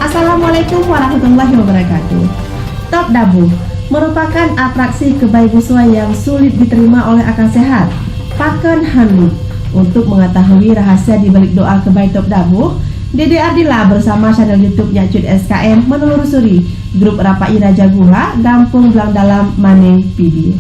Assalamualaikum warahmatullahi wabarakatuh. Top Dabuh merupakan atraksi kebaigusan yang sulit diterima oleh akal sehat, Paken Handut. Untuk mengetahui rahasia di balik doa kebaik Top Dabuh, Dede Ardila bersama channel YouTube Nyakcut SKM menelusuri grup Rapai Raja Guha, Gampung Blang Dalam, Maneng, PD.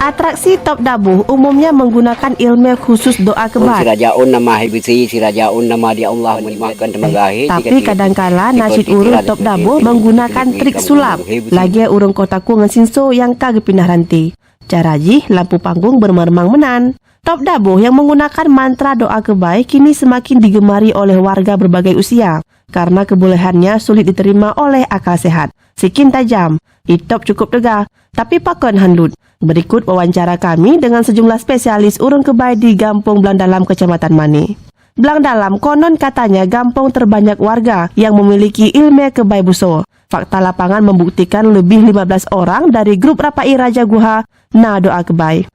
Atraksi Top Dabuh umumnya menggunakan ilmu khusus doa kebaik. Sirajaun nama hibisi, sirajaun nama dia Allah menimakan temagahi. Tapi kadangkala nasib urung Top Dabuh menggunakan trik sulap. Lagi urung kotaku ngesinso yang kagak pindah ranti. Caraji lampu panggung bermeremang menan. Top Dabuh yang menggunakan mantra doa kebaik kini semakin digemari oleh warga berbagai usia karena kebolehannya sulit diterima oleh akal sehat. Sikin tajam, itop cukup tegak, tapi Paken Handut. Berikut wawancara kami dengan sejumlah spesialis urung kebaik di Gampung Blang Dalam, Kecamatan Mane. Blang Dalam konon katanya gampung terbanyak warga yang memiliki ilmu kebaik buso. Fakta lapangan membuktikan lebih 15 orang dari grup Rapai Raja Guha na doa kebaik.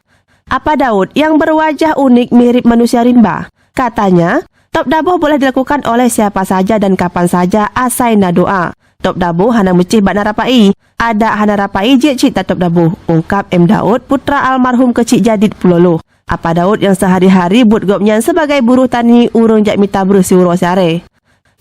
Apa Daud yang berwajah unik mirip manusia rimba? Katanya, Top Dabuh boleh dilakukan oleh siapa saja dan kapan saja asai na doa. Top Dabuh hana mecih bak narapai. Ada hana rapai je cita Top Dabuh. Ungkap M. Daud, putra almarhum kecik Jadid Pulolo. Apa Daud yang sehari-hari buat gopnya sebagai buruh tani urung jak mita berusi urosare.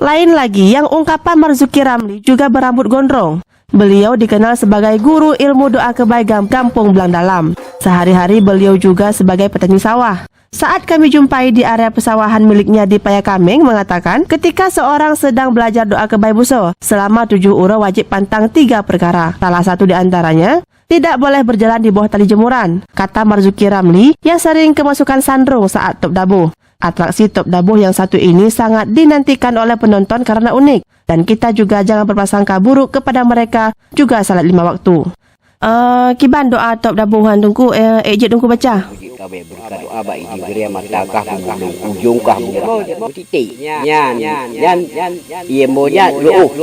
Lain lagi yang ungkapan Marzuki Ramli juga berambut gondrong. Beliau dikenal sebagai guru ilmu doa kebaik Gampung Blang Dalam. Sehari-hari beliau juga sebagai petani sawah. Saat kami jumpai di area pesawahan miliknya di Payakameng mengatakan ketika seorang sedang belajar doa kebaik buso, selama 7 uro wajib pantang 3 perkara. Salah satu di antaranya, tidak boleh berjalan di bawah tali jemuran, kata Marzuki Ramli yang sering kemasukan sandrung saat Top Dabuh. Atraksi Top Dabuh yang satu ini sangat dinantikan oleh penonton karena unik. Dan kita juga jangan berprasangka buruk kepada mereka, juga salat 5 waktu. Kiban doa Top Dabuhan tungku, ejek tungku baca. Kabe berkat doa baik diberi matakah bulu ujungkah bulu titik. Nyan. Iya moja lu.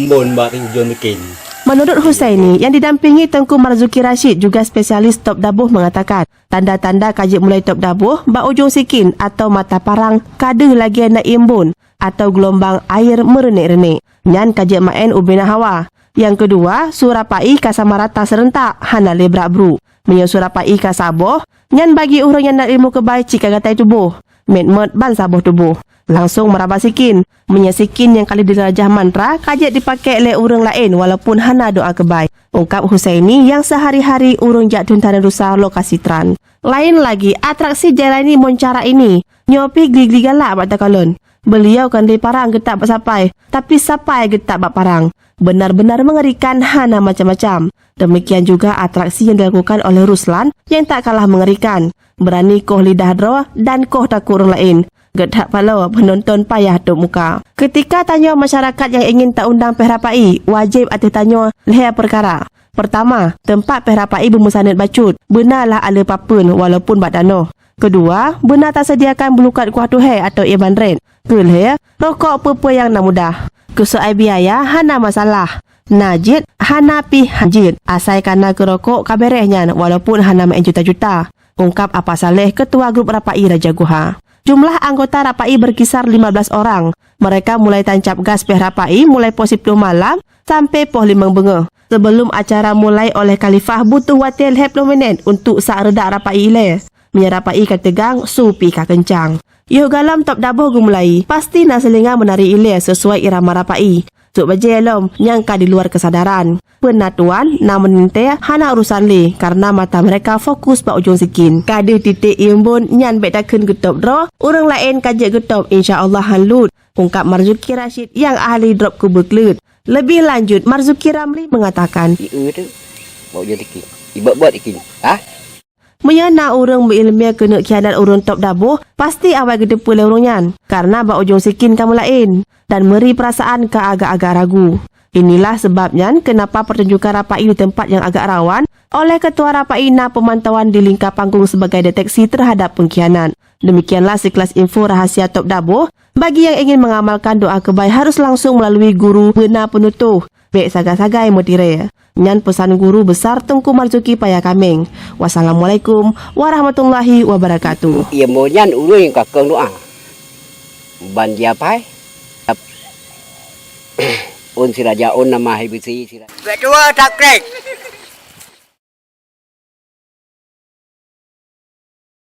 Bon bak ujung bikin. Menurut Husaini yang didampingi Tengku Marzuki Rashid juga spesialis Top Dabuh mengatakan tanda-tanda kajik mulai Top Dabuh bak ujung sikin atau mata parang kada lagi nak imbun atau gelombang air merenik-renik. Nyan kajik main ubina hawa. Yang kedua, surapai kasamarata serentak hana lebrak bru. Menyo surapai kasaboh, nyan bagi orang yang nak ilmu kebaik cika gatai tubuh. Met ban saboh tubuh. Langsung meraba sikin. Menyesikin yang kali dirajah mantra kajak dipakai oleh urang lain walaupun hana doa kebaik. Ungkap Husaini yang sehari-hari urung jak tuntana rusa lokasi tran. Lain lagi, atraksi jalani moncara ini. Nyopi gli-gli galak bak takalon. Beliau kan di parang getak bak sapai, tapi sapai getak bak parang. Benar-benar mengerikan hana macam-macam. Demikian juga atraksi yang dilakukan oleh Ruslan yang tak kalah mengerikan. Berani koh lidah dro dan koh takut orang lain. Gedak palau penonton payah tuk muka. Ketika tanya masyarakat yang ingin tak undang Pehrapai, wajib hati tanya leher perkara. Pertama, tempat Pehrapai bermusanid bacut. Benarlah ala papun walaupun bak danoh. Kedua, benar tak sediakan belukat kuah tuhai atau iban red. Kelih, rokok apa yang nak mudah. Kesoal biaya hana masalah. Najid hana pi hajid. Asai kana kerokok kaberehnya walaupun hana main juta-juta. Ungkap Apa Saleh, Ketua Grup Rapai Raja Guha. Jumlah anggota Rapai berkisar 15 orang. Mereka mulai tancap gas Pehrapai mulai pos 10 malam sampai pos 5 bengah. Sebelum acara mulai oleh Khalifah butuh watil 20 minit untuk sak redak Rapai ile. Menyerapai kategang supi ka kencang. Yo galam Top Dabuh gumulai. Pasti nak selinga menari ile sesuai irama Rapai. Suk bajelom nyangka di luar kesadaran. Penatuan namun nente hana urusan li karena mata mereka fokus pak ujung sikin. Kade titik imbun nyan bek takun getop dro. Orang lain kajak getop insya-Allah halut. Ungkap Marzuki Rashid yang ahli drop kubur klut. Lebih lanjut Marzuki Ramli mengatakan, tu bau je tikin. Ibak buat tikin. menyana orang berilmu kena kiadat urun Top Dabuh, pasti awal gede pula urunyan. Karena bak ujung sikin kamu lain. Dan meri perasaan ke agak-agak ragu. Inilah sebabnya kenapa pertunjukan rapai di tempat yang agak rawan oleh Ketua Rapai na pemantauan di lingkar panggung sebagai deteksi terhadap pengkhianat. Demikianlah sekelas info rahasia Top Dabuh. Bagi yang ingin mengamalkan doa kebaik harus langsung melalui guru benar penutuh. Baik sagai-sagai mudire. Nyan pesan guru besar Tengku Marzuki Payakameng. Wassalamualaikum warahmatullahi wabarakatuh. Ia mo nyan ulun ka keng doa. Ban dia pai. On siraja on nama hai bisi sira. Ketua takrek.